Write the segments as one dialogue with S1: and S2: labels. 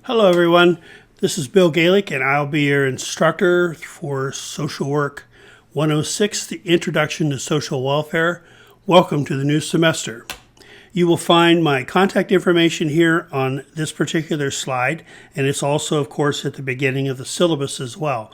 S1: Hello, everyone. This is Bill Galick, and I'll be your instructor for Social Work 106, the Introduction to Social Welfare. Welcome to the new semester. You will find my contact information here on this particular slide, and it's also, of course, at the beginning of the syllabus as well.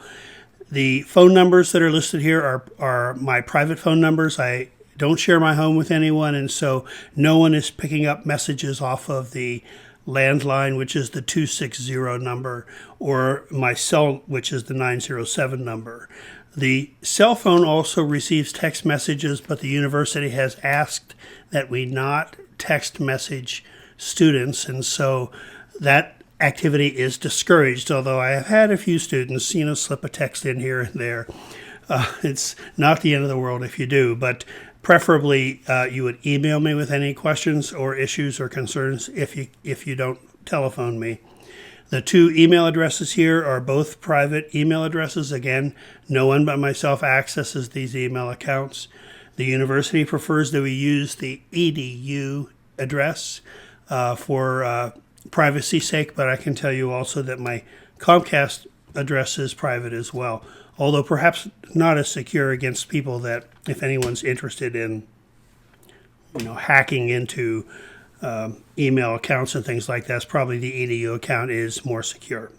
S1: The phone numbers that are listed here are my private phone numbers. I don't share my home with anyone, and so no one is picking up messages off of the landline, which is the 260 number, or my cell, which is the 907 number. The cell phone also receives text messages, but the university has asked that we not text message students, and so that activity is discouraged, although I have had a few students, slip a text in here and there. It's not the end of the world if you do, but preferably you would email me with any questions or issues or concerns if you don't telephone me. The two email addresses here are both private email addresses. Again, no one but myself accesses these email accounts. The university prefers that we use the edu address for privacy's sake, but I can tell you also that my Comcast address is private as well, although perhaps not as secure against people that, if anyone's interested in hacking into email accounts and things like that, probably the edu account is more secure.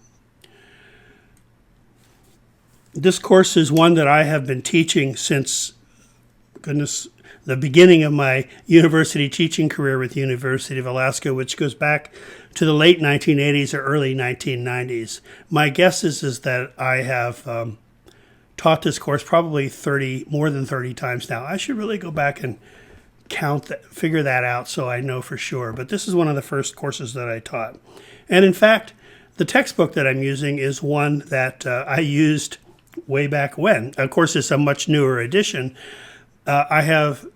S1: This course is one that I have been teaching since, the beginning of my university teaching career with the University of Alaska, which goes back to the late 1980s or early 1990s. My guess is that I have taught this course probably more than 30 times now. I should really go back and figure that out so I know for sure. But this is one of the first courses that I taught. And in fact, the textbook that I'm using is one that I used way back when. Of course, it's a much newer edition. I have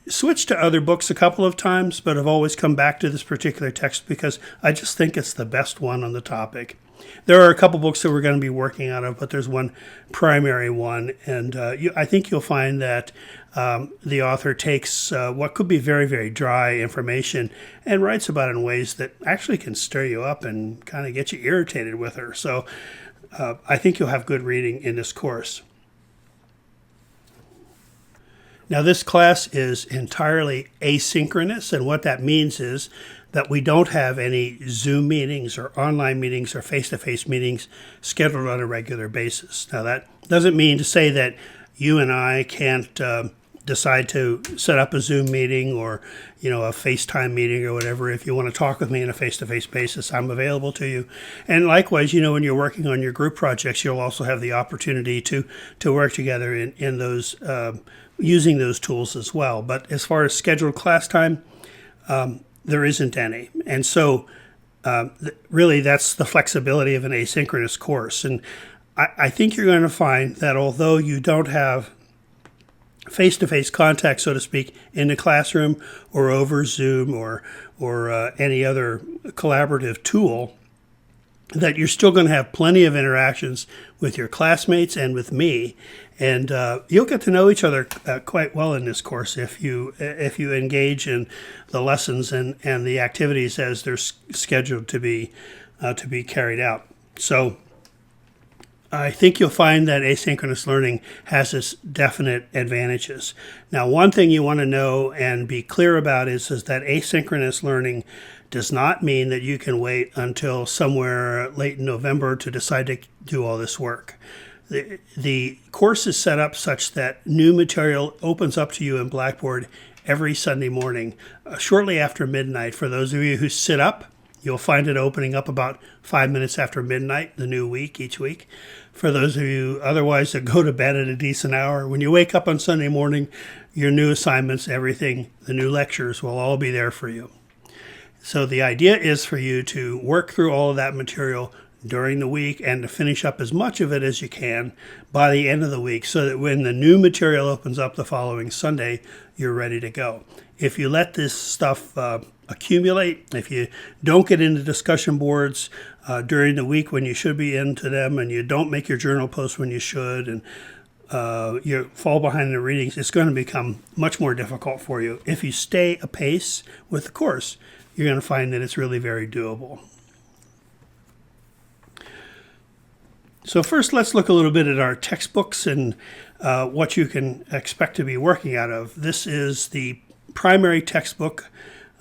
S1: switched to other books a couple of times, but I've always come back to this particular text because I just think it's the best one on the topic. There are a couple books that we're going to be working out of, but there's one primary one, and I think you'll find that the author takes what could be very, very dry information and writes about it in ways that actually can stir you up and kind of get you irritated with her. So I think you'll have good reading in this course. Now, this class is entirely asynchronous, and what that means is that we don't have any Zoom meetings or online meetings or face-to-face meetings scheduled on a regular basis. Now, that doesn't mean to say that you and I can't decide to set up a Zoom meeting or, a FaceTime meeting or whatever. If you want to talk with me on a face-to-face basis, I'm available to you. And likewise, when you're working on your group projects, you'll also have the opportunity to work together in those using those tools as well. But as far as scheduled class time, there isn't any. And so really that's the flexibility of an asynchronous course. And I think you're going to find that although you don't have face-to-face contact, so to speak, in the classroom or over Zoom or any other collaborative tool, that you're still going to have plenty of interactions with your classmates and with me, and you'll get to know each other quite well in this course if you engage in the lessons and the activities as they're scheduled to be carried out. So I think you'll find that asynchronous learning has its definite advantages. Now, one thing you want to know and be clear about is that asynchronous learning does not mean that you can wait until somewhere late in November to decide to do all this work. The course is set up such that new material opens up to you in Blackboard every Sunday morning, shortly after midnight. For those of you who sit up, you'll find it opening up about 5 minutes after midnight, the new week, each week. For those of you otherwise that go to bed at a decent hour, when you wake up on Sunday morning, your new assignments, everything, the new lectures will all be there for you. So the idea is for you to work through all of that material during the week and to finish up as much of it as you can by the end of the week so that when the new material opens up the following Sunday, you're ready to go. If you let this stuff accumulate, if you don't get into discussion boards during the week when you should be into them, and you don't make your journal posts when you should, and you fall behind in the readings, it's going to become much more difficult for you. If you stay apace with the course, you're going to find that it's really very doable. So first, let's look a little bit at our textbooks and what you can expect to be working out of. This is the primary textbook,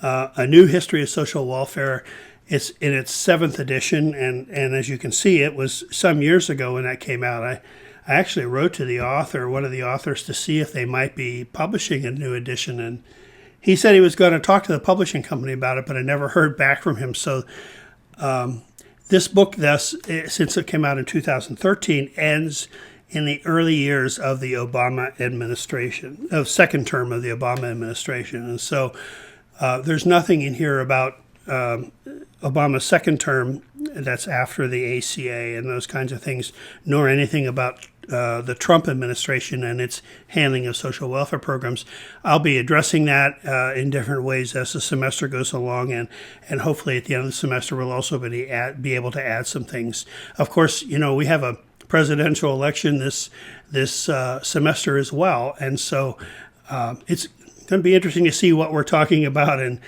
S1: A New History of Social Welfare. It's in its 7th edition, and as you can see, it was some years ago when that came out. I actually wrote to the author, one of the authors, to see if they might be publishing a new edition, and he said he was going to talk to the publishing company about it, but I never heard back from him. So this book, thus, since it came out in 2013, ends in the early years of the Obama administration, of second term of the Obama administration. And so there's nothing in here about Obama's second term that's after the ACA and those kinds of things, nor anything about the Trump administration and its handling of social welfare programs. I'll be addressing that in different ways as the semester goes along, and hopefully at the end of the semester we'll also be able to add some things. Of course, we have a presidential election this semester as well, and so it's going to be interesting to see what we're talking about and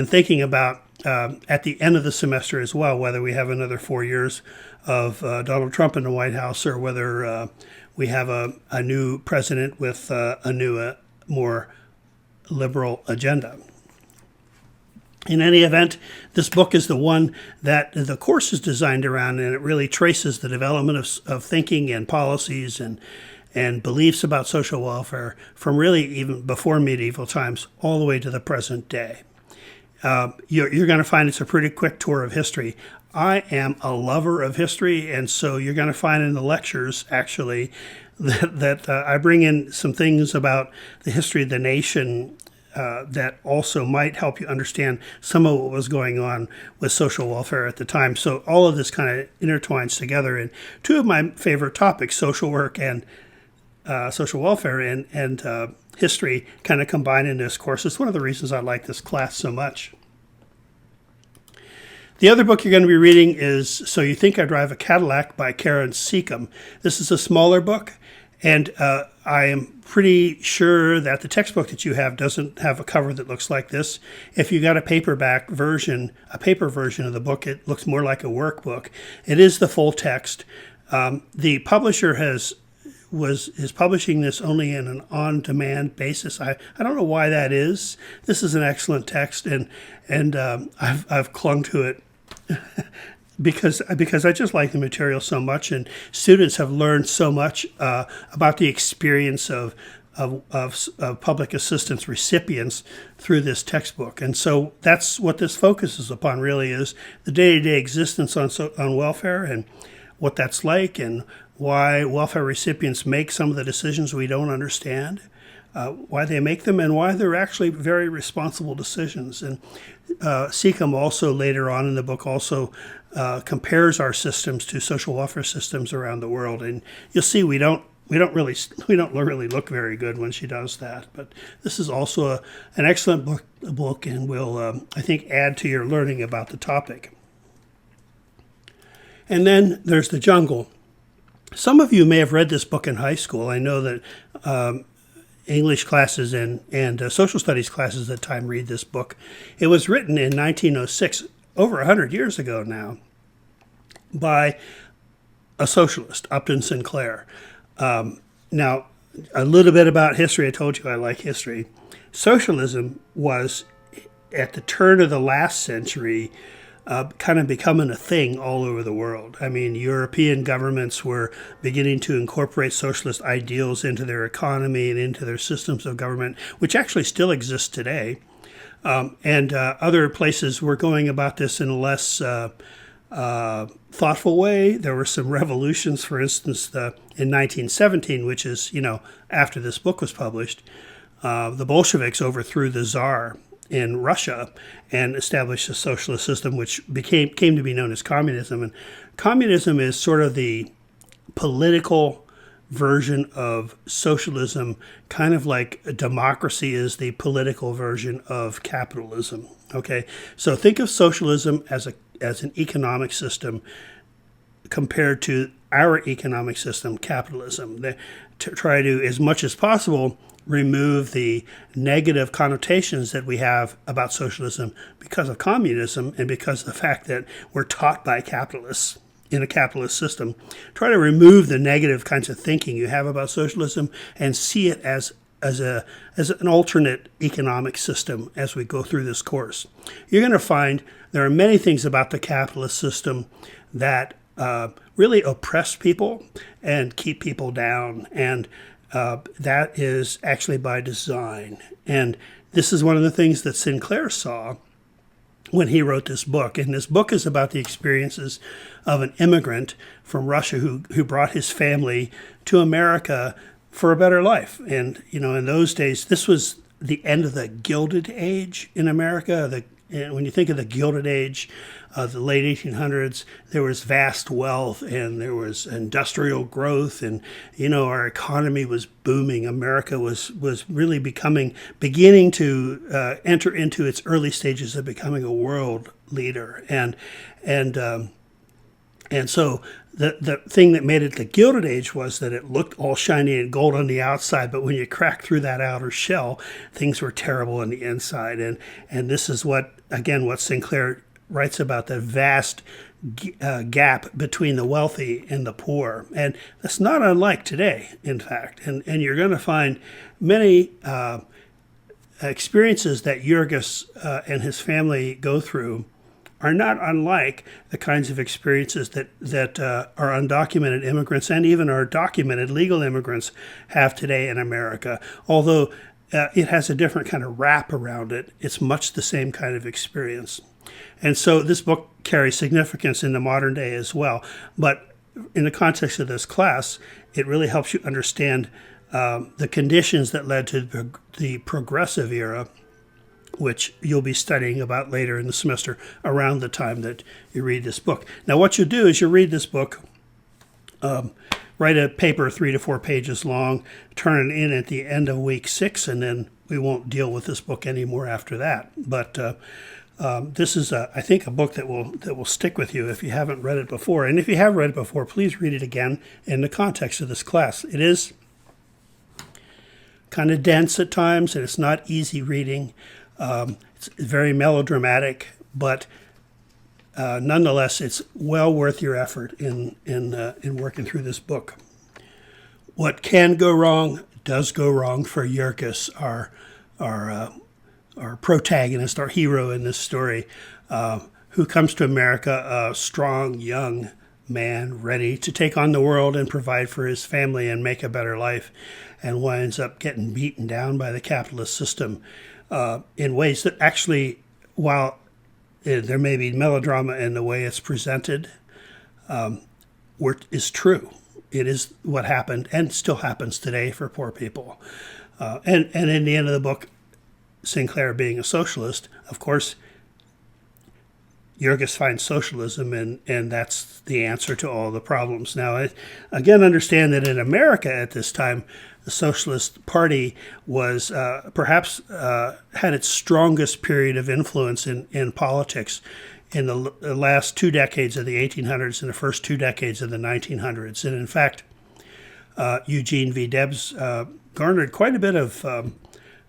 S1: thinking about at the end of the semester as well, whether we have another 4 years of Donald Trump in the White House or whether we have a new president with a new, more liberal agenda. In any event, this book is the one that the course is designed around, and it really traces the development of thinking and policies and beliefs about social welfare from really even before medieval times all the way to the present day. You're going to find it's a pretty quick tour of history. I am a lover of history, and so you're going to find in the lectures, actually, that I bring in some things about the history of the nation that also might help you understand some of what was going on with social welfare at the time. So all of this kind of intertwines together in two of my favorite topics, social work and social welfare and history kind of combined in this course. It's one of the reasons I like this class so much. The other book you're going to be reading is So You Think I Drive a Cadillac by Karen Seacom. This is a smaller book, and I am pretty sure that the textbook that you have doesn't have a cover that looks like this. If you got a paper version of the book, it looks more like a workbook. It is the full text. The publisher is publishing this only in an on-demand basis. I don't know why that is. This is an excellent text, and I've clung to it because I just like the material so much, and students have learned so much about the experience of public assistance recipients through this textbook. And so that's what this focuses upon, really, is the day-to-day existence on welfare and what that's like, and why welfare recipients make some of the decisions we don't understand, why they make them, and why they're actually very responsible decisions. And Seacom also later on in the book also compares our systems to social welfare systems around the world, and you'll see we don't really look very good when she does that. But this is also an excellent book, and will I think add to your learning about the topic. And then there's The Jungle. Some of you may have read this book in high school. I know that English classes and social studies classes at the time read this book. It was written in 1906, over 100 years ago now, by a socialist, Upton Sinclair. Now, a little bit about history. I told you I like history. Socialism was, at the turn of the last century, kind of becoming a thing all over the world. I mean, European governments were beginning to incorporate socialist ideals into their economy and into their systems of government, which actually still exist today. And other places were going about this in a less thoughtful way. There were some revolutions, for instance, in 1917, which is, after this book was published, the Bolsheviks overthrew the Tsar in Russia and established a socialist system which came to be known as communism. And communism is sort of the political version of socialism, kind of like democracy is the political version of capitalism. Okay, so think of socialism as an economic system compared to our economic system, capitalism. To try to, as much as possible, remove the negative connotations that we have about socialism because of communism and because of the fact that we're taught by capitalists. in a capitalist system. Try to remove the negative kinds of thinking you have about socialism and see it as an alternate economic system as we go through this course. You're going to find there are many things about the capitalist system that really oppress people and keep people down, and that is actually by design. And this is one of the things that Sinclair saw when he wrote this book. And this book is about the experiences of an immigrant from Russia who brought his family to America for a better life. And, in those days, this was the end of the Gilded Age in America. When you think of the Gilded Age, the late 1800s, there was vast wealth and there was industrial growth, and our economy was booming. America was really beginning to enter into its early stages of becoming a world leader, and so the thing that made it the Gilded Age was that it looked all shiny and gold on the outside, but when you cracked through that outer shell, things were terrible on the inside. And this is what Sinclair writes about, the vast gap between the wealthy and the poor. And that's not unlike today, in fact. And you're going to find many experiences that Jurgis and his family go through are not unlike the kinds of experiences that our undocumented immigrants and even our documented legal immigrants have today in America. Although it has a different kind of wrap around it, it's much the same kind of experience. And so this book carries significance in the modern day as well. But in the context of this class, it really helps you understand the conditions that led to the progressive era, which you'll be studying about later in the semester around the time that you read this book. Now, what you do is you read this book, write a paper 3 to 4 pages long, turn it in at the end of week 6, and then we won't deal with this book anymore after that. But this is, I think, a book that will stick with you if you haven't read it before. And if you have read it before, please read it again in the context of this class. It is kind of dense at times, and it's not easy reading. It's very melodramatic, but nonetheless, it's well worth your effort in working through this book. What can go wrong does go wrong for Jurgis, our protagonist, our hero in this story, who comes to America a strong, young man ready to take on the world and provide for his family and make a better life, and winds up getting beaten down by the capitalist system in ways that actually, while there may be melodrama in the way it's presented, is true. It is what happened and still happens today for poor people. And in the end of the book, Sinclair being a socialist, of course, Jurgis finds socialism, and that's the answer to all the problems. Now, again, understand that in America at this time, the Socialist Party was perhaps had its strongest period of influence in politics in the last 2 decades of the 1800s and the first 2 decades of the 1900s. And in fact, Eugene V. Debs garnered quite a bit of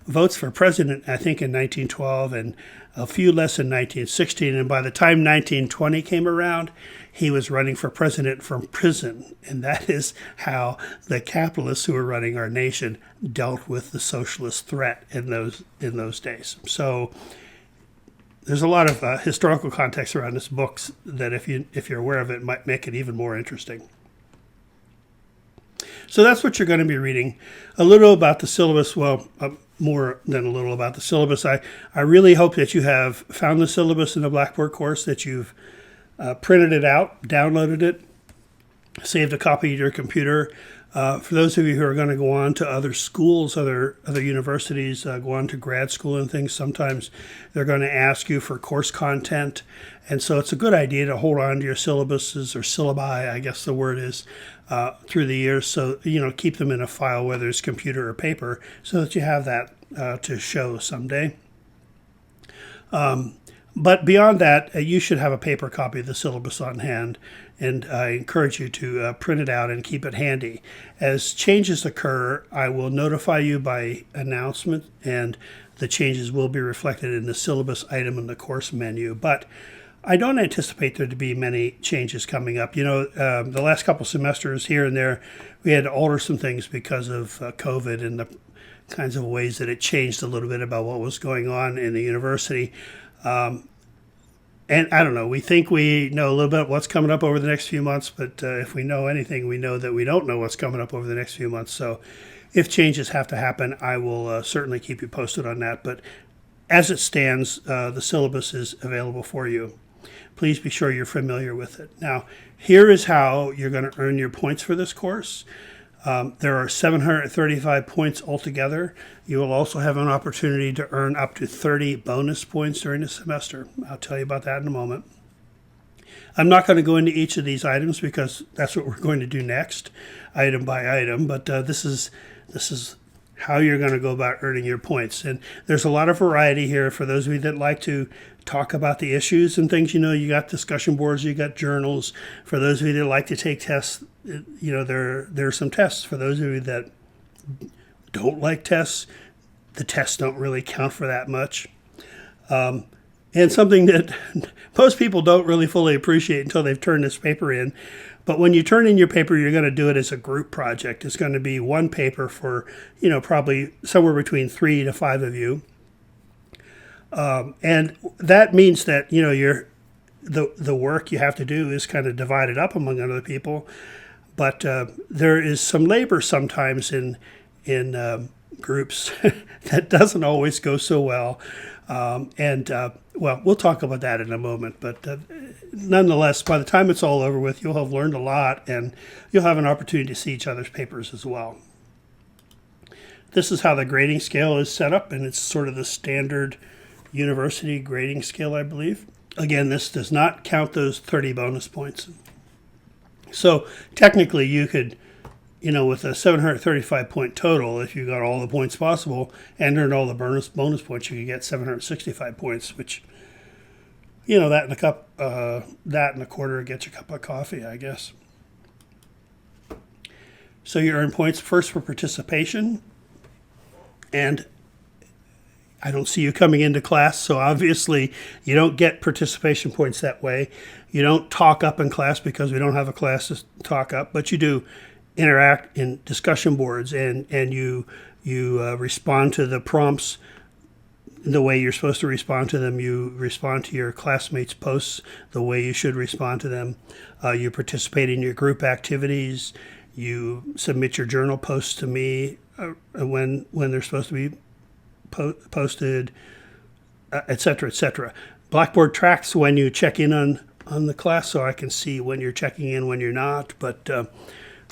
S1: votes for president, I think, in 1912, and a few less in 1916. And by the time 1920 came around, he was running for president from prison. And that is how the capitalists who were running our nation dealt with the socialist threat in those days. So there's a lot of historical context around this book that if you're aware of it, might make it even more interesting. So that's what you're going to be reading. A little about the syllabus. Well, more than a little about the syllabus. I really hope that you have found the syllabus in the Blackboard course, that you've printed it out, downloaded it, saved a copy to your computer. For those of you who are going to go on to other schools, other universities, go on to grad school and things, sometimes they're going to ask you for course content. And so it's a good idea to hold on to your syllabuses, or syllabi, I guess the word is, through the years. So, keep them in a file, whether it's computer or paper, so that you have that to show someday. But beyond that, you should have a paper copy of the syllabus on hand, and I encourage you to print it out and keep it handy. As changes occur, I will notify you by announcement, and the changes will be reflected in the syllabus item in the course menu. But I don't anticipate there to be many changes coming up. The last couple semesters here and there, we had to alter some things because of COVID and the kinds of ways that it changed a little bit about what was going on in the university. And I don't know, we think we know a little bit what's coming up over the next few months, but if we know anything, we know that we don't know what's coming up over the next few months. So if changes have to happen, I will certainly keep you posted on that. But as it stands, the syllabus is available for you. Please be sure you're familiar with it. Now, here is how you're going to earn your points for this course. There are 735 points altogether. You will also have an opportunity to earn up to 30 bonus points during the semester. I'll tell you about that in a moment. I'm not going to go into each of these items because that's what we're going to do next, item by item, but this is how you're going to go about earning your points. And there's a lot of variety here for those of you that like to talk about the issues and things. You got discussion boards, you got journals. For those of you that like to take tests, there are some tests. For those of you that don't like tests, the tests don't really count for that much. And something that most people don't really fully appreciate until they've turned this paper in. But when you turn in your paper, you're going to do it as a group project. It's going to be one paper for, probably somewhere between 3 to 5 of you. And that means that, the work you have to do is kind of divided up among other people. But there is some labor sometimes in groups that doesn't always go so well. Well, we'll talk about that in a moment. But nonetheless, by the time it's all over with, you'll have learned a lot, and you'll have an opportunity to see each other's papers as well. This is how the grading scale is set up, and it's sort of the standard university grading scale, I believe. Again, this does not count those 30 bonus points. So technically, you could, with a 735 point total, if you got all the points possible and earned all the bonus points, you could get 765 points, which, that and a quarter gets you a cup of coffee, I guess. So you earn points first for participation, and I don't see you coming into class, so obviously you don't get participation points that way. You don't talk up in class because we don't have a class to talk up, but you do interact in discussion boards, and you respond to the prompts the way you're supposed to respond to them. You respond to your classmates' posts the way you should respond to them. You participate in your group activities. You submit your journal posts to me when they're supposed to be posted, et cetera, et cetera. Blackboard tracks when you check in on the class, so I can see when you're checking in, when you're not. But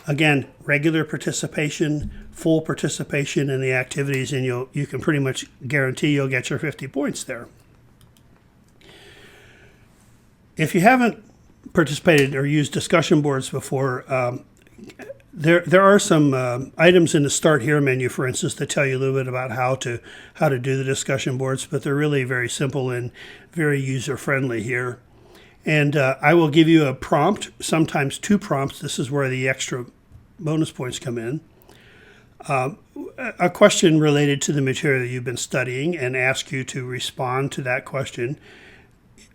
S1: again, regular participation, full participation in the activities, and you can pretty much guarantee you'll get your 50 points there. If you haven't participated or used discussion boards before, there are some items in the Start Here menu, for instance, that tell you a little bit about how to do the discussion boards, but they're really very simple and very user-friendly here. And I will give you a prompt, sometimes 2 prompts. This is where the extra bonus points come in. A question related to the material you've been studying, and ask you to respond to that question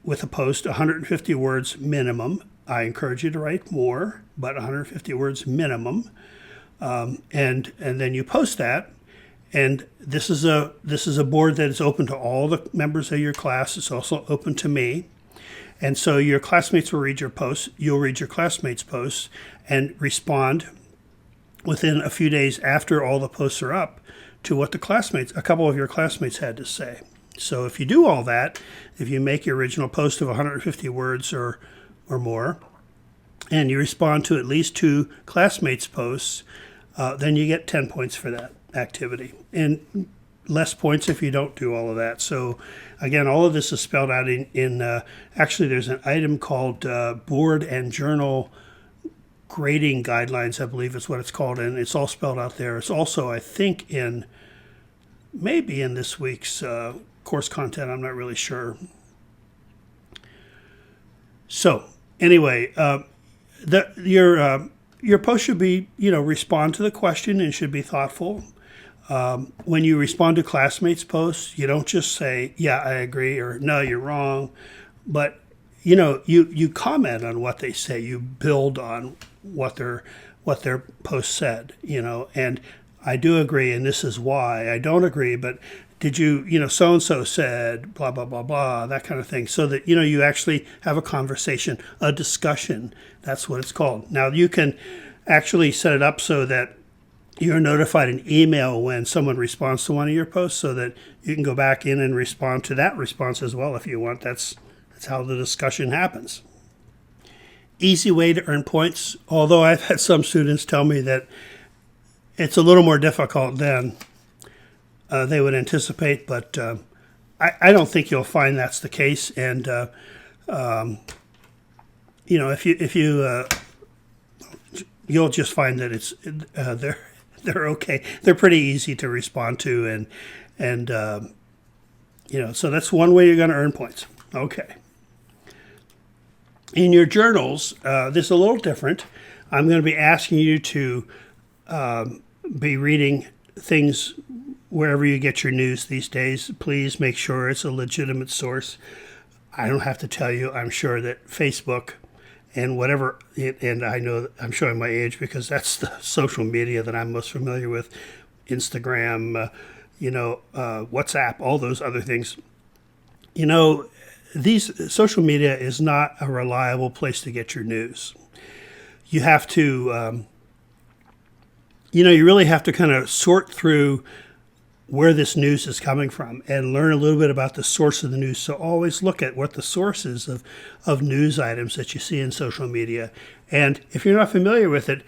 S1: with a post, 150 words minimum. I encourage you to write more, but 150 words minimum. And then you post that. And this is a board that is open to all the members of your class. It's also open to me. And so your classmates will read your posts, you'll read your classmates' posts, and respond within a few days after all the posts are up to what a couple of your classmates had to say. So if you do all that, if you make your original post of 150 words or more, and you respond to at least 2 classmates' posts, then you get 10 points for that activity. And less points if you don't do all of that. So again, all of this is spelled out in actually there's an item called Board and Journal Grading Guidelines, I believe is what it's called, and it's all spelled out there. It's also, I think, maybe in this week's course content. I'm not really sure. So anyway, your post should be, respond to the question and should be thoughtful. When you respond to classmates' posts, you don't just say, yeah, I agree, or no, you're wrong, but you comment on what they say, you build on what their post said, and I do agree, and this is why I don't agree, but did so and so said blah blah blah blah, that kind of thing, so that you actually have a conversation, a discussion. That's what it's called. Now you can actually set it up so that you're notified an email when someone responds to one of your posts, so that you can go back in and respond to that response as well if you want. That's how the discussion happens. Easy way to earn points, although I've had some students tell me that it's a little more difficult than they would anticipate, but I don't think you'll find that's the case. And if you you'll just find that it's they're okay. They're pretty easy to respond to, and so that's one way you're going to earn points. Okay. In your journals, this is a little different. I'm going to be asking you to be reading things wherever you get your news these days. Please make sure it's a legitimate source. I don't have to tell you, I'm sure that Facebook and whatever, and I know I'm showing my age because that's the social media that I'm most familiar with, Instagram, WhatsApp, all those other things. These social media is not a reliable place to get your news. You have to, you really have to kind of sort through where this news is coming from and learn a little bit about the source of the news. So always look at what the source is of news items that you see in social media. And if you're not familiar with it,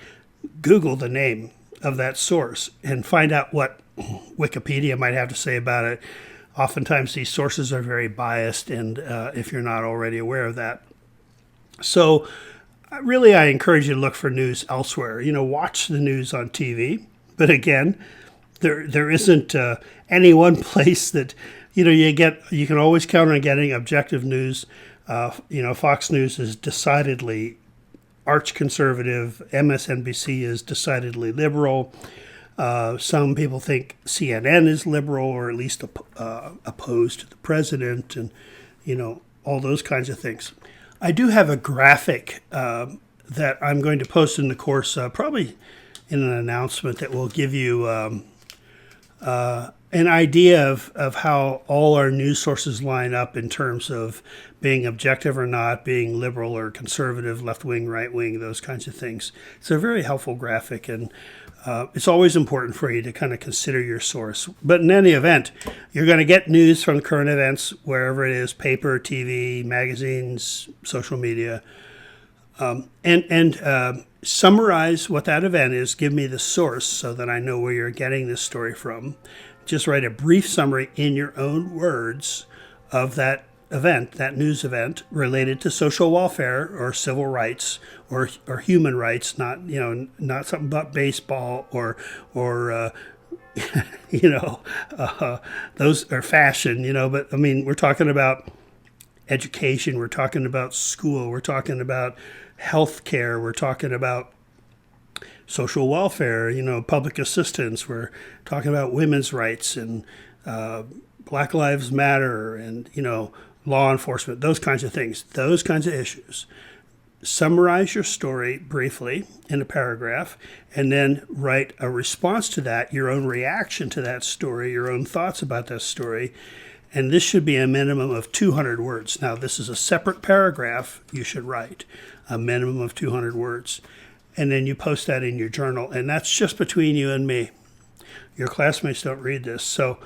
S1: Google the name of that source and find out what Wikipedia might have to say about it. Oftentimes these sources are very biased, and if you're not already aware of that. So really I encourage you to look for news elsewhere. Watch the news on TV. But again, there isn't any one place that you can always count on getting objective news. Fox News is decidedly arch conservative. MSNBC is decidedly liberal. Some people think CNN is liberal, or at least opposed to the president, and all those kinds of things. I do have a graphic that I'm going to post in the course, probably in an announcement, that will give you an idea of how all our news sources line up in terms of being objective or not, being liberal or conservative, left-wing, right-wing, those kinds of things. It's a very helpful graphic, and it's always important for you to kind of consider your source. But in any event, you're going to get news from current events, wherever it is, paper, TV, magazines, social media, and summarize what that event is. Give me the source so that I know where you're getting this story from. Just write a brief summary in your own words of that event, that news event, related to social welfare or civil rights or human rights, not something about baseball or those are fashion, but I mean, we're talking about education, we're talking about school, we're talking about health care, we're talking about social welfare, public assistance, we're talking about women's rights and Black Lives Matter and, law enforcement, those kinds of things, those kinds of issues. Summarize your story briefly in a paragraph, and then write a response to that, your own reaction to that story, your own thoughts about that story. And this should be a minimum of 200 words. Now, this is a separate paragraph you should write, a minimum of 200 words. And then you post that in your journal, and that's just between you and me. Your classmates don't read this. So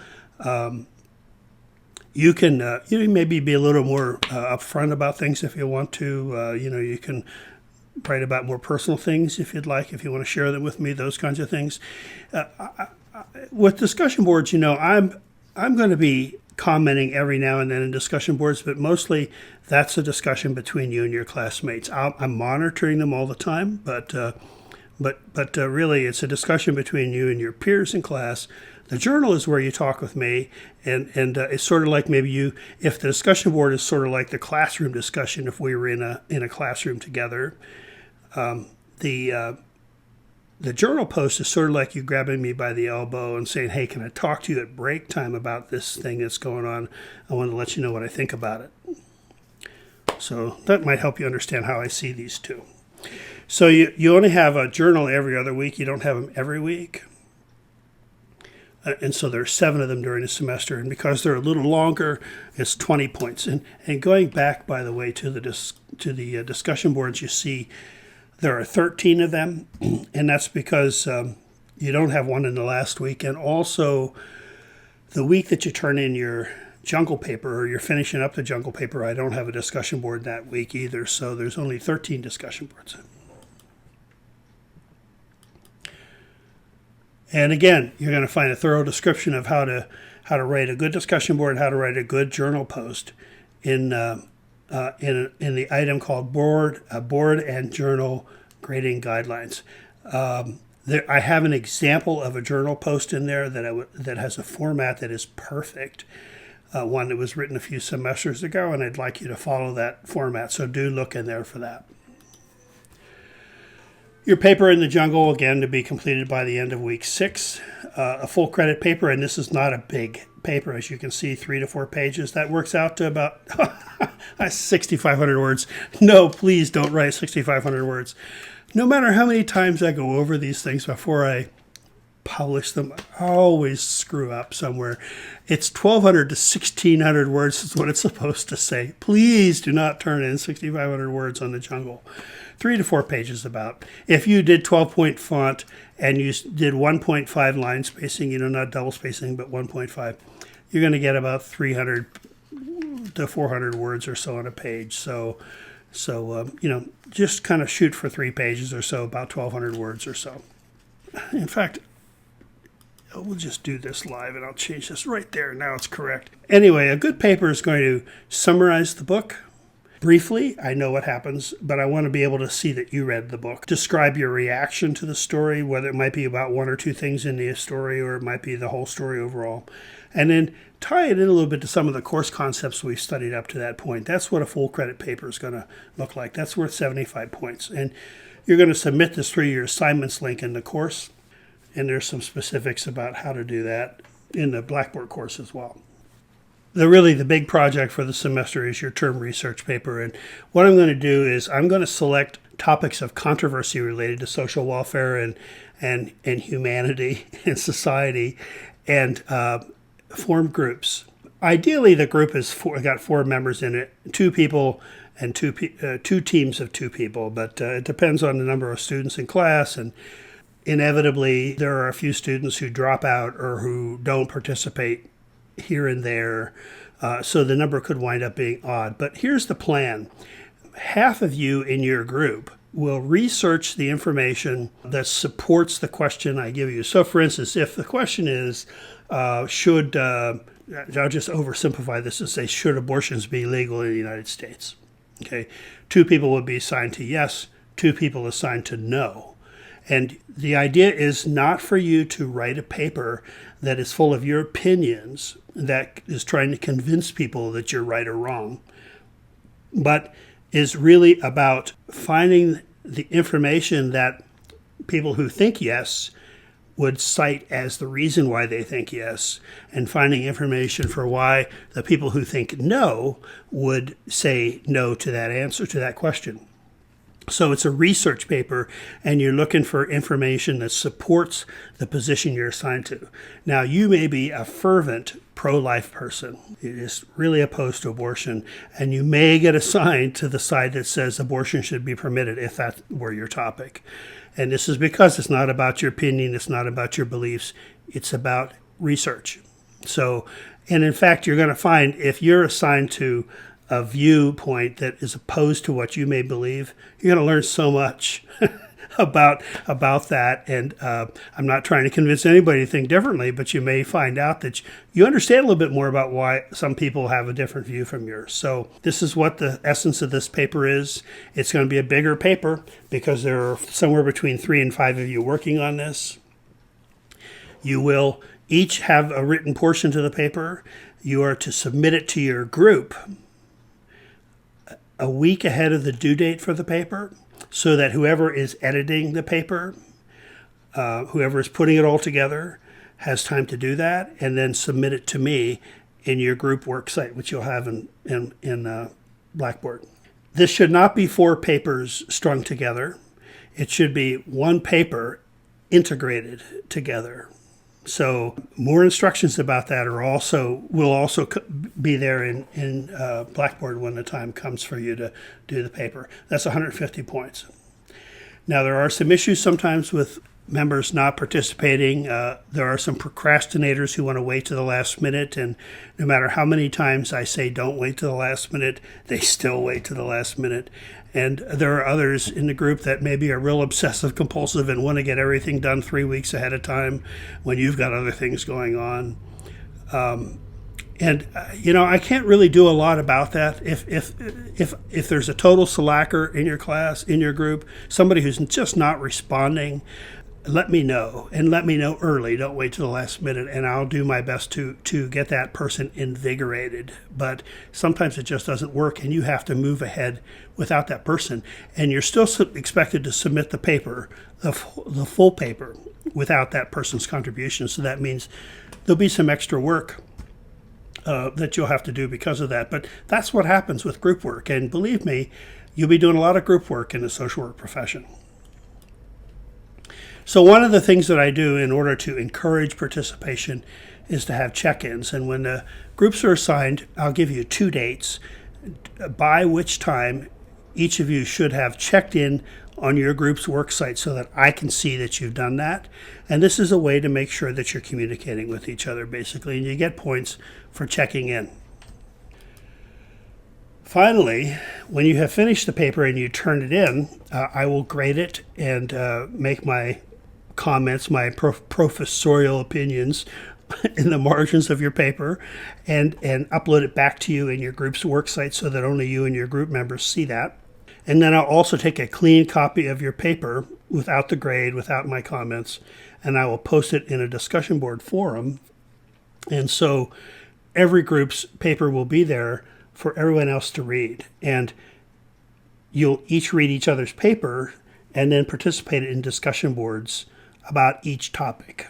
S1: you can maybe be a little more upfront about things if you want to. You can write about more personal things if you'd like, if you want to share them with me, those kinds of things. With discussion boards, I'm going to be commenting every now and then in discussion boards, but mostly that's a discussion between you and your classmates. I'm monitoring them all the time, but really it's a discussion between you and your peers in class. The journal is where you talk with me, and it's sort of like if the discussion board is sort of like the classroom discussion, if we were in a classroom together. The journal post is sort of like you grabbing me by the elbow and saying, hey, can I talk to you at break time about this thing that's going on? I want to let you know what I think about it. So that might help you understand how I see these two. So you only have a journal every other week. You don't have them every week. And so there's 7 of them during the semester. And because they're a little longer, it's 20 points. And going back, by the way, to the discussion boards, you see there are 13 of them. And that's because you don't have one in the last week. And also, the week that you turn in your jungle paper, or you're finishing up the jungle paper, I don't have a discussion board that week either. So there's only 13 discussion boards. And again, you're going to find a thorough description of how to write a good discussion board, how to write a good journal post in the item called board and journal grading guidelines. I have an example of a journal post in there that has a format that is perfect. One that was written a few semesters ago, and I'd like you to follow that format. So do look in there for that. Your paper in the jungle, again, to be completed by the end of week 6. A full credit paper, and this is not a big paper, as you can see, 3 to 4 pages. That works out to about 6,500 words. No, please don't write 6,500 words. No matter how many times I go over these things before I publish them, I always screw up somewhere. It's 1,200 to 1,600 words is what it's supposed to say. Please do not turn in 6,500 words on the jungle. 3 to 4 pages about. If you did 12-point font and you did 1.5 line spacing, not double spacing, but 1.5, you're going to get about 300 to 400 words or so on a page. So just kind of shoot for 3 pages or so, about 1,200 words or so. In fact, we'll just do this live and I'll change this right there. Now it's correct. Anyway, a good paper is going to summarize the book. Briefly, I know what happens, but I want to be able to see that you read the book. Describe your reaction to the story, whether it might be about 1 or 2 things in the story, or it might be the whole story overall. And then tie it in a little bit to some of the course concepts we've studied up to that point. That's what a full credit paper is going to look like. That's worth 75 points. And you're going to submit this through your assignments link in the course. And there's some specifics about how to do that in the Blackboard course as well. The big project for the semester is your term research paper. And what I'm going to do is I'm going to select topics of controversy related to social welfare and humanity and society, and form groups. Ideally, the group has got 4 members in it, 2 people and 2 teams of 2 people. But it depends on the number of students in class, and inevitably there are a few students who drop out or who don't participate here and there, so the number could wind up being odd. But here's the plan. Half of you in your group will research the information that supports the question I give you. So for instance, if the question is, I'll just oversimplify this and say, should abortions be legal in the United States? Okay, 2 people would be assigned to yes, 2 people assigned to no. And the idea is not for you to write a paper that is full of your opinions that is trying to convince people that you're right or wrong, but is really about finding the information that people who think yes would cite as the reason why they think yes, and finding information for why the people who think no would say no to that answer, to that question. So it's a research paper, and you're looking for information that supports the position you're assigned to. Now, you may be a fervent pro-life person. You're just really opposed to abortion, and you may get assigned to the side that says abortion should be permitted if that were your topic. And this is because it's not about your opinion, it's not about your beliefs, it's about research. So, and in fact, you're going to find if you're assigned to a viewpoint that is opposed to what you may believe, you're going to learn so much about that. And I'm not trying to convince anybody to think differently, but you may find out that you understand a little bit more about why some people have a different view from yours. So this is what the essence of this paper is. It's going to be a bigger paper because there are somewhere between 3 and 5 of you working on this. You will each have a written portion to the paper. You are to submit it to your group a week ahead of the due date for the paper, so that whoever is editing the paper, whoever is putting it all together, has time to do that, and then submit it to me in your group work site, which you'll have in Blackboard. This should not be 4 papers strung together. It should be 1 paper integrated together. So more instructions about that will also be there in Blackboard when the time comes for you to do the paper. That's 150 points. Now, there are some issues sometimes with members not participating. There are some procrastinators who want to wait to the last minute, and no matter how many times I say don't wait to the last minute, they still wait to the last minute. And there are others in the group that maybe are real obsessive compulsive and want to get everything done 3 weeks ahead of time when you've got other things going on. I can't really do a lot about that. If there's a total slacker in your class, in your group, somebody who's just not responding, let me know, and let me know early. Don't wait till the last minute, and I'll do my best to get that person invigorated. But sometimes it just doesn't work, and you have to move ahead without that person. And you're still expected to submit the paper, the full paper, without that person's contribution. So that means there'll be some extra work that you'll have to do because of that. But that's what happens with group work. And believe me, you'll be doing a lot of group work in the social work profession. So one of the things that I do in order to encourage participation is to have check-ins. And when the groups are assigned, I'll give you 2 dates by which time each of you should have checked in on your group's work site so that I can see that you've done that. And this is a way to make sure that you're communicating with each other, basically, and you get points for checking in. Finally, when you have finished the paper and you turn it in, I will grade it and make my comments, my professorial opinions in the margins of your paper and upload it back to you in your group's worksite so that only you and your group members see that. And then I'll also take a clean copy of your paper without the grade, without my comments, and I will post it in a discussion board forum. And so every group's paper will be there for everyone else to read. And you'll each read each other's paper and then participate in discussion boards about each topic.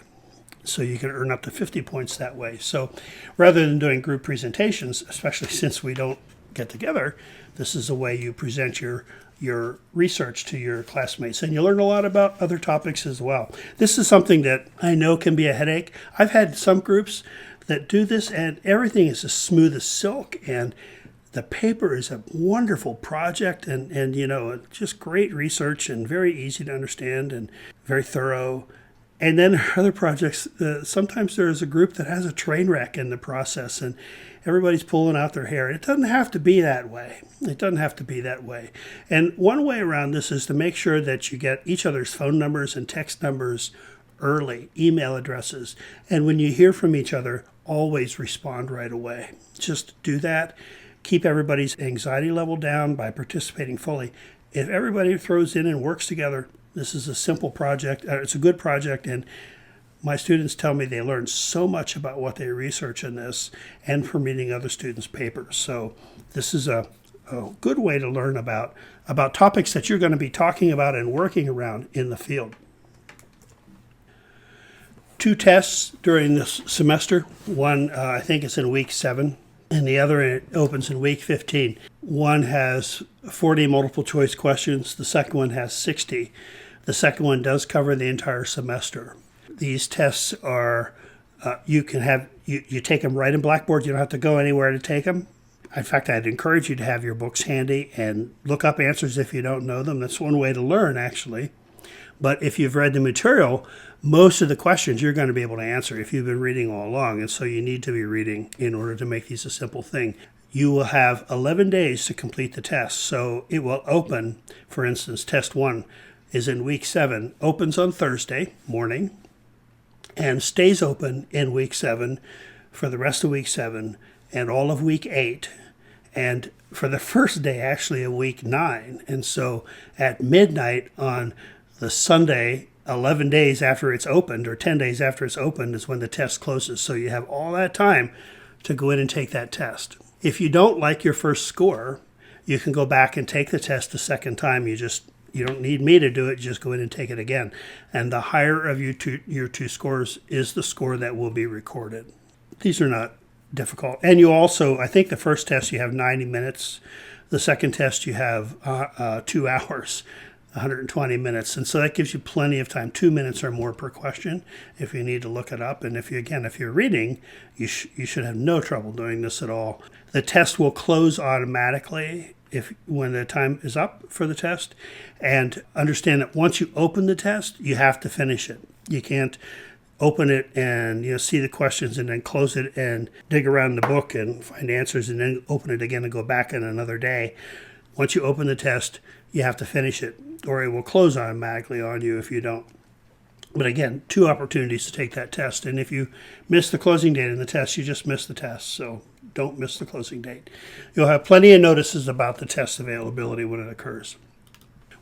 S1: So you can earn up to 50 points that way. So rather than doing group presentations, especially since we don't get together, this is a way you present your research to your classmates, and you learn a lot about other topics as well. This is something that I know can be a headache. I've had some groups that do this, and everything is as smooth as silk, and the paper is a wonderful project, and just great research and very easy to understand and very thorough. And then other projects, sometimes there is a group that has a train wreck in the process and everybody's pulling out their hair. It doesn't have to be that way. It doesn't have to be that way. And one way around this is to make sure that you get each other's phone numbers and text numbers early, email addresses. And when you hear from each other, always respond right away. Just do that. Keep everybody's anxiety level down by participating fully. If everybody throws in and works together, this is a simple project. It's a good project, and my students tell me they learn so much about what they research in this and from reading other students' papers. So this is a good way to learn about topics that you're going to be talking about and working around in the field. 2 tests during this semester. One, I think it's in week 7, and the other opens in week 15. One has 40 multiple choice questions. The second one has 60. The second one does cover the entire semester. These tests are, you take them right in Blackboard. You don't have to go anywhere to take them. In fact, I'd encourage you to have your books handy and look up answers if you don't know them. That's one way to learn, actually. But if you've read the material, most of the questions you're going to be able to answer if you've been reading all along. And so you need to be reading in order to make these a simple thing. You will have 11 days to complete the test. So it will open, for instance, test 1 is in week 7, opens on Thursday morning, and stays open in week 7 for the rest of week 7 and all of week 8, and for the first day actually of week 9. And so at midnight on the Sunday, 11 days after it's opened, or 10 days after it's opened, is when the test closes. So you have all that time to go in and take that test. If you don't like your first score, you can go back and take the test a second time. You don't need me to do it, just go in and take it again. And the higher of your two scores is the score that will be recorded. These are not difficult. And you also, I think the first test you have 90 minutes. The second test you have 2 hours, 120 minutes. And so that gives you plenty of time, 2 minutes or more per question if you need to look it up. And if you're reading, you should have no trouble doing this at all. The test will close automatically when the time is up for the test. And understand that once you open the test, you have to finish it. You can't open it and see the questions and then close it and dig around the book and find answers and then open it again and go back in another day. Once you open the test, you have to finish it, or it will close automatically on you if you don't. But again, 2 opportunities to take that test. And if you miss the closing date in the test, you just miss the test. So don't miss the closing date. You'll have plenty of notices about the test availability when it occurs.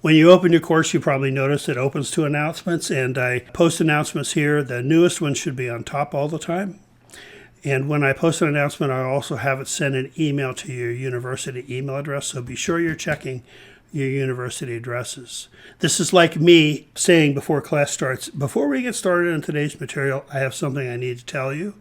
S1: When you open your course, you probably notice it opens to announcements, and I post announcements here. The newest one should be on top all the time. And when I post an announcement, I also have it send an email to your university email address, so be sure you're checking your university addresses. This is like me saying before class starts, before we get started on today's material, I have something I need to tell you.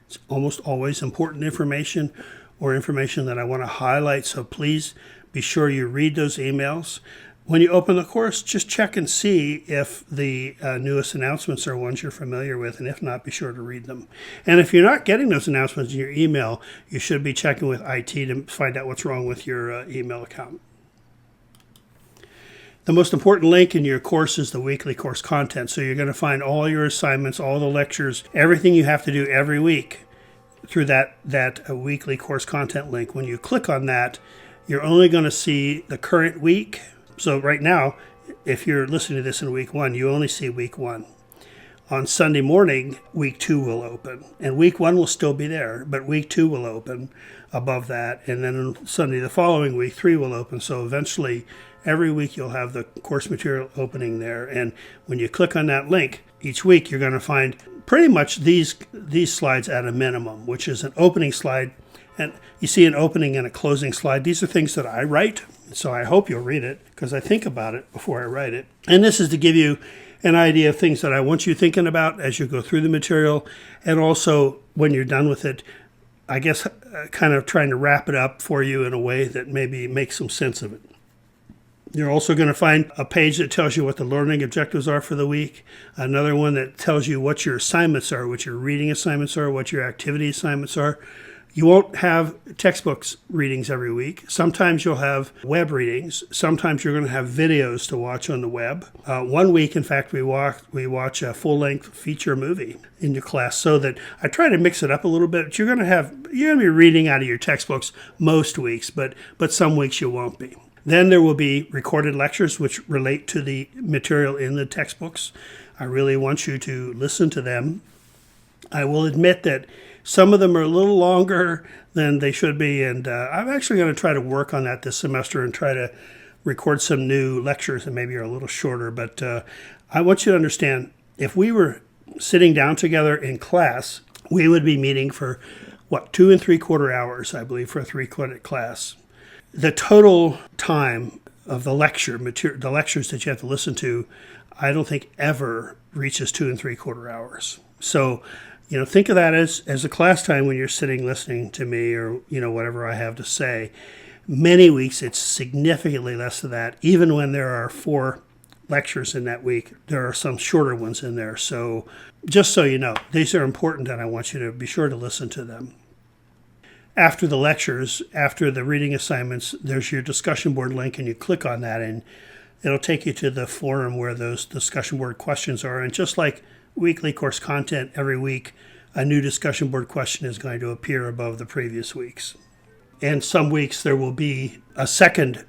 S1: It's almost always important information or information that I want to highlight, so please be sure you read those emails. When you open the course, just check and see if the newest announcements are ones you're familiar with, and if not, be sure to read them. And if you're not getting those announcements in your email, you should be checking with IT to find out what's wrong with your email account. The most important link in your course is the weekly course content. So you're going to find all your assignments, all the lectures, everything you have to do every week through that weekly course content link. When you click on that, you're only going to see the current week. So right now, if you're listening to this in week 1, you only see week 1. On Sunday morning, week 2 will open. And week 1 will still be there, but week 2 will open above that. And then on Sunday the following, week 3 will open. So eventually, every week you'll have the course material opening there. And when you click on that link, each week you're going to find pretty much these slides at a minimum, which is an opening slide. And you see an opening and a closing slide. These are things that I write. So I hope you'll read it because I think about it before I write it. And this is to give you an idea of things that I want you thinking about as you go through the material. And also when you're done with it, I guess kind of trying to wrap it up for you in a way that maybe makes some sense of it. You're also going to find a page that tells you what the learning objectives are for the week. Another one that tells you what your assignments are, what your reading assignments are, what your activity assignments are. You won't have textbooks readings every week. Sometimes you'll have web readings. Sometimes you're going to have videos to watch on the web. One week, in fact, we watch a full-length feature movie in your class, so that I try to mix it up a little bit. But you're going to be reading out of your textbooks most weeks, but some weeks you won't be. Then there will be recorded lectures which relate to the material in the textbooks. I really want you to listen to them. I will admit that some of them are a little longer than they should be, and I'm actually going to try to work on that this semester and try to record some new lectures that maybe are a little shorter. But I want you to understand, if we were sitting down together in class, we would be meeting for, 2 3/4 hours, I believe, for a 3-credit class. The total time of the lectures that you have to listen to, I don't think ever reaches 2 3/4 hours. So, think of that as a class time when you're sitting listening to me or, whatever I have to say. Many weeks, it's significantly less than that. Even when there are 4 lectures in that week, there are some shorter ones in there. So just so you know, these are important and I want you to be sure to listen to them. After the lectures, after the reading assignments, there's your discussion board link, and you click on that and it'll take you to the forum where those discussion board questions are. And just like weekly course content, every week a new discussion board question is going to appear above the previous weeks. And some weeks there will be a second,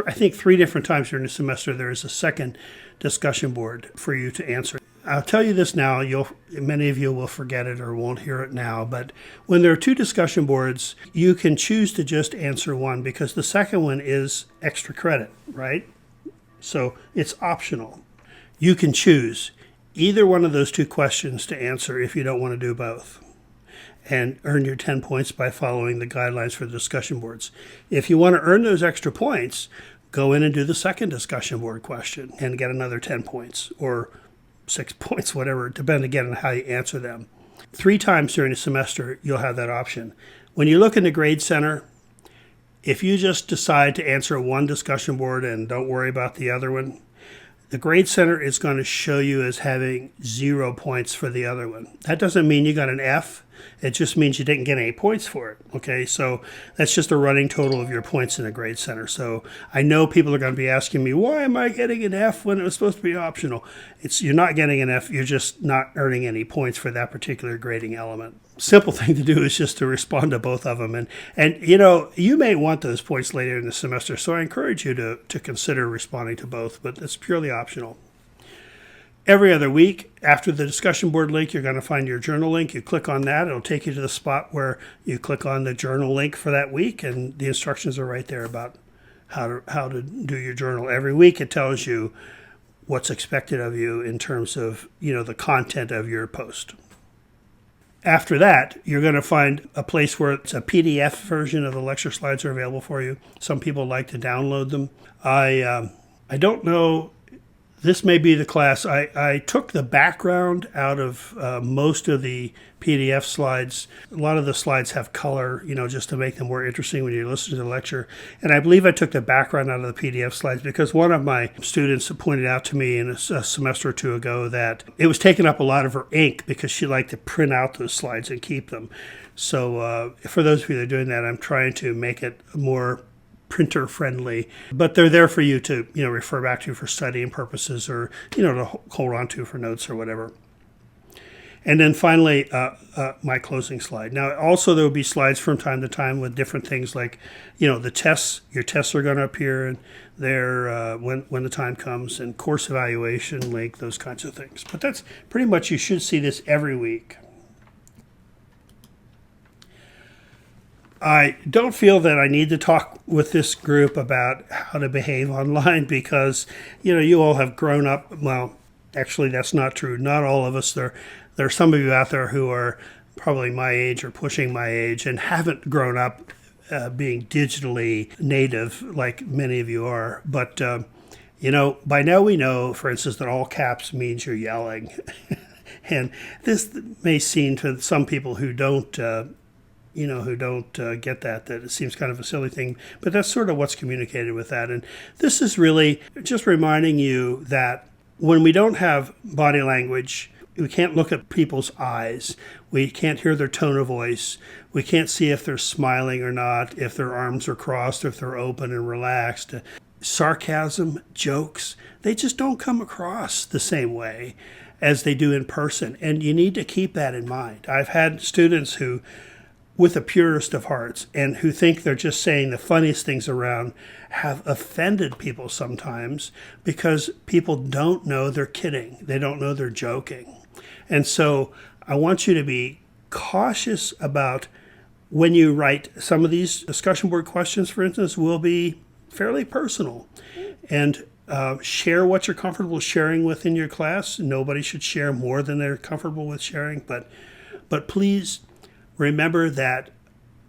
S1: I think 3 different times during the semester, there is a second discussion board for you to answer. I'll tell you this now, many of you will forget it or won't hear it now, but when there are 2 discussion boards, you can choose to just answer one because the second one is extra credit, right? So it's optional. You can choose either one of those 2 questions to answer if you don't want to do both, and earn your 10 points by following the guidelines for the discussion boards. If you want to earn those extra points, go in and do the second discussion board question and get another 10 points or 6 points, whatever, depending again on how you answer them. 3 times during the semester, you'll have that option. When you look in the Grade Center, if you just decide to answer one discussion board and don't worry about the other one, the Grade Center is going to show you as having 0 points for the other one. That doesn't mean you got an F. It just means you didn't get any points for it. Okay, so that's just a running total of your points in the Grade Center. So I know people are going to be asking me, why am I getting an F when it was supposed to be optional? You're not getting an F, you're just not earning any points for that particular grading element. Simple thing to do is just to respond to both of them. And you may want those points later in the semester, so I encourage you to consider responding to both, but it's purely optional. Every other week, after the discussion board link, you're going to find your journal link. You click on that. It'll take you to the spot where you click on the journal link for that week, and the instructions are right there about how to do your journal. Every week, it tells you what's expected of you in terms of, the content of your post. After that, you're going to find a place where it's a PDF version of the lecture slides are available for you. Some people like to download them. I don't know. This may be the class. I took the background out of most of the PDF slides. A lot of the slides have color, just to make them more interesting when you listen to the lecture. And I believe I took the background out of the PDF slides because one of my students pointed out to me in a semester or two ago that it was taking up a lot of her ink because she liked to print out those slides and keep them. So for those of you that are doing that, I'm trying to make it more printer friendly, but they're there for you to refer back to for studying purposes or to hold on to for notes or whatever. And then finally, my closing slide. Now, also there will be slides from time to time with different things like the tests. Your tests are going to appear in there when the time comes, and course evaluation link, those kinds of things. But that's pretty much, you should see this every week. I don't feel that I need to talk with this group about how to behave online because, you all have grown up. Well, actually, that's not true. Not all of us. There are some of you out there who are probably my age or pushing my age and haven't grown up being digitally native like many of you are. But, by now we know, for instance, that all caps means you're yelling. And this may seem to some people who don't get that it seems kind of a silly thing, but that's sort of what's communicated with that. And this is really just reminding you that when we don't have body language, we can't look at people's eyes. We can't hear their tone of voice. We can't see if they're smiling or not, if their arms are crossed, if they're open and relaxed. Sarcasm, jokes, they just don't come across the same way as they do in person. And you need to keep that in mind. I've had students who, with the purest of hearts and who think they're just saying the funniest things around, have offended people sometimes because people don't know they're kidding. They don't know they're joking. And so I want you to be cautious about when you write. Some of these discussion board questions, for instance, will be fairly personal. And share what you're comfortable sharing within your class. Nobody should share more than they're comfortable with sharing. But please remember that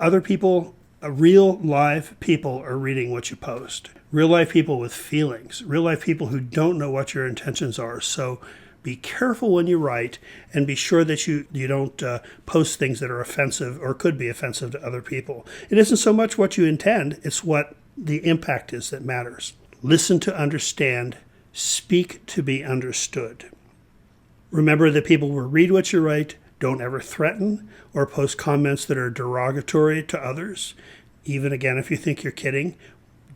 S1: other people, real live people, are reading what you post. Real life people with feelings. Real life people who don't know what your intentions are. So be careful when you write, and be sure that you don't post things that are offensive or could be offensive to other people. It isn't so much what you intend, it's what the impact is that matters. Listen to understand. Speak to be understood. Remember that people will read what you write. Don't ever threaten or post comments that are derogatory to others. Even again, if you think you're kidding,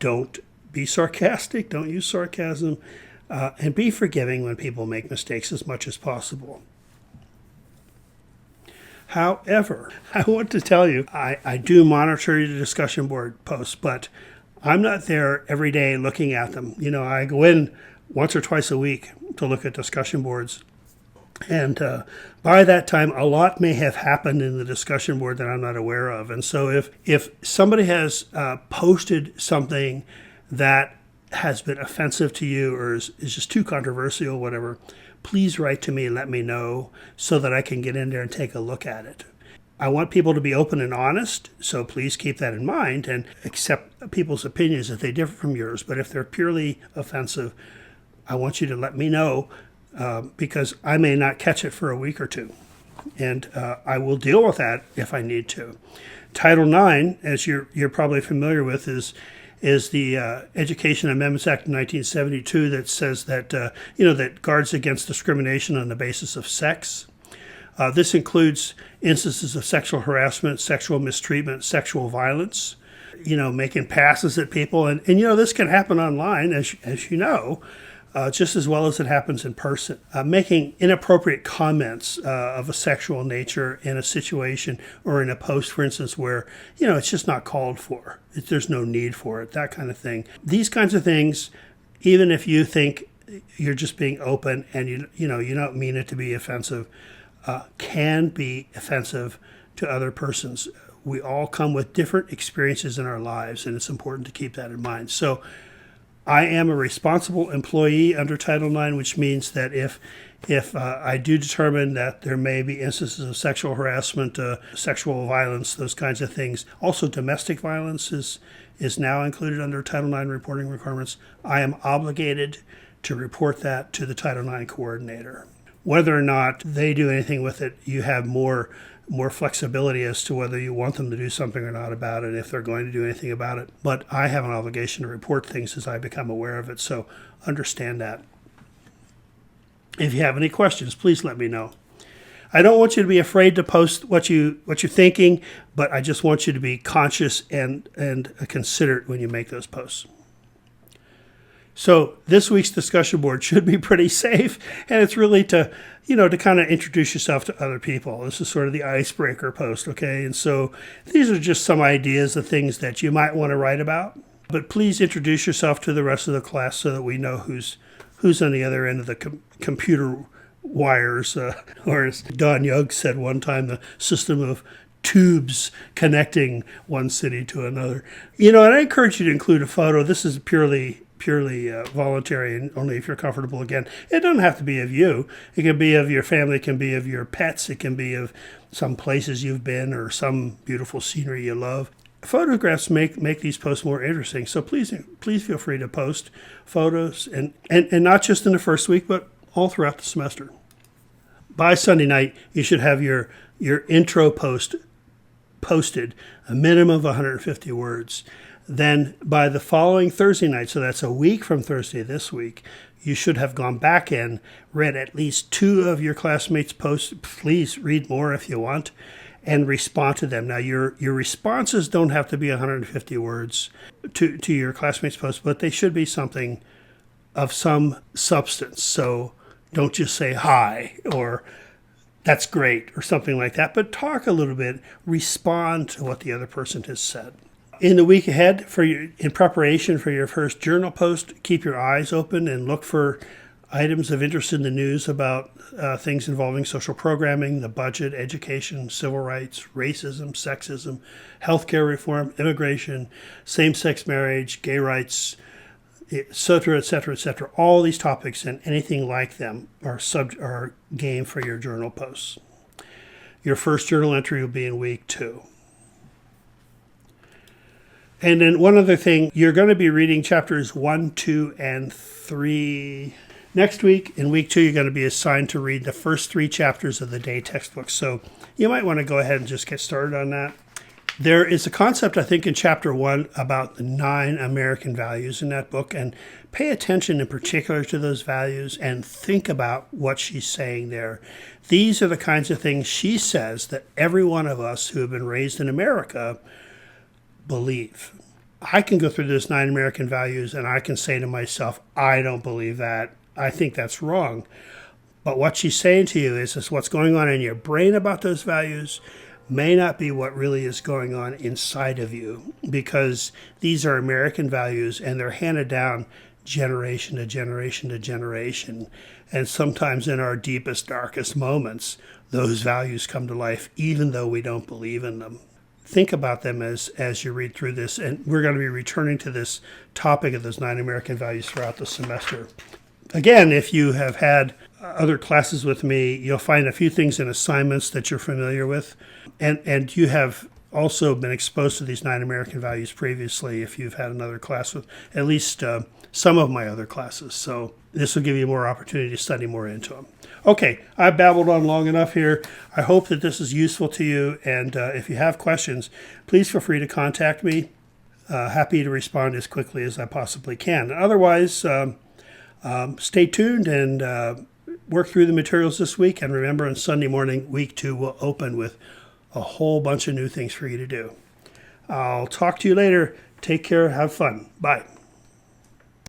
S1: don't be sarcastic. Don't use sarcasm. And be forgiving when people make mistakes as much as possible. However, I want to tell you, I do monitor the discussion board posts, but I'm not there every day looking at them. I go in once or twice a week to look at discussion boards. And by that time, a lot may have happened in the discussion board that I'm not aware of. And so if somebody has posted something that has been offensive to you or is just too controversial, whatever, please write to me and let me know so that I can get in there and take a look at it. I want people to be open and honest, so please keep that in mind and accept people's opinions if they differ from yours. But if they're purely offensive, I want you to let me know because I may not catch it for a week or two. and I will deal with that if I need to. Title IX, as you're probably familiar with, is the Education Amendments Act of 1972 that says that that guards against discrimination on the basis of sex. This includes instances of sexual harassment, sexual mistreatment, sexual violence, making passes at people. And this can happen online, as you know, just as well as it happens in person. Making inappropriate comments of a sexual nature in a situation or in a post, for instance, where, it's just not called for. There's no need for it, that kind of thing. These kinds of things, even if you think you're just being open and you don't mean it to be offensive, can be offensive to other persons. We all come with different experiences in our lives, and it's important to keep that in mind. So I am a responsible employee under Title IX, which means that if I do determine that there may be instances of sexual harassment, sexual violence, those kinds of things, also domestic violence is now included under Title IX reporting requirements, I am obligated to report that to the Title IX coordinator. Whether or not they do anything with it, you have more flexibility as to whether you want them to do something or not about it, if they're going to do anything about it. But I have an obligation to report things as I become aware of it, so understand that. If you have any questions, please let me know. I don't want you to be afraid to post what you're thinking, but I just want you to be conscious and considerate when you make those posts. So this week's discussion board should be pretty safe, and it's really to kind of introduce yourself to other people. This is sort of the icebreaker post, okay? And so these are just some ideas of things that you might want to write about, but please introduce yourself to the rest of the class so that we know who's on the other end of the computer wires, or as Don Young said one time, the system of tubes connecting one city to another. And I encourage you to include a photo. This is purely voluntary, and only if you're comfortable. Again, it doesn't have to be of you. It can be of your family, it can be of your pets, it can be of some places you've been or some beautiful scenery you love. Photographs make these posts more interesting, so please feel free to post photos, and not just in the first week, but all throughout the semester. By Sunday night, you should have your intro post posted, a minimum of 150 words. Then by the following Thursday night, so that's a week from Thursday this week, you should have gone back and read at least 2 of your classmates' posts. Please read more if you want, and respond to them. Now, your responses don't have to be 150 words to your classmates' posts, but they should be something of some substance. So don't just say hi or that's great or something like that, but talk a little bit, respond to what the other person has said. In the week ahead, in preparation for your first journal post, keep your eyes open and look for items of interest in the news about things involving social programming, the budget, education, civil rights, racism, sexism, healthcare reform, immigration, same-sex marriage, gay rights, etc., etc., etc. All these topics and anything like them are game for your journal posts. Your first journal entry will be in week 2. And then one other thing, you're going to be reading chapters 1, 2, and 3. Next week, in week 2, you're going to be assigned to read the first 3 chapters of the day textbook. So you might want to go ahead and just get started on that. There is a concept, I think, in chapter 1 about the 9 American values in that book, and pay attention in particular to those values and think about what she's saying there. These are the kinds of things she says that every one of us who have been raised in America believe. I can go through those 9 American values and I can say to myself, I don't believe that. I think that's wrong. But what she's saying to you is what's going on in your brain about those values may not be what really is going on inside of you, because these are American values and they're handed down generation to generation to generation. And sometimes in our deepest, darkest moments, those values come to life even though we don't believe in them. Think about them as you read through this, and we're going to be returning to this topic of those 9 American values throughout the semester. Again, if you have had other classes with me, you'll find a few things in assignments that you're familiar with, and you have also been exposed to these 9 American values previously if you've had another class with at least some of my other classes. So this will give you more opportunity to study more into them. Okay, I've babbled on long enough here. I hope that this is useful to you, and if you have questions, please feel free to contact me. Happy to respond as quickly as I possibly can. Otherwise, stay tuned and work through the materials this week. And remember, on Sunday morning, week 2 will open with a whole bunch of new things for you to do. I'll talk to you later. Take care. Have fun. Bye.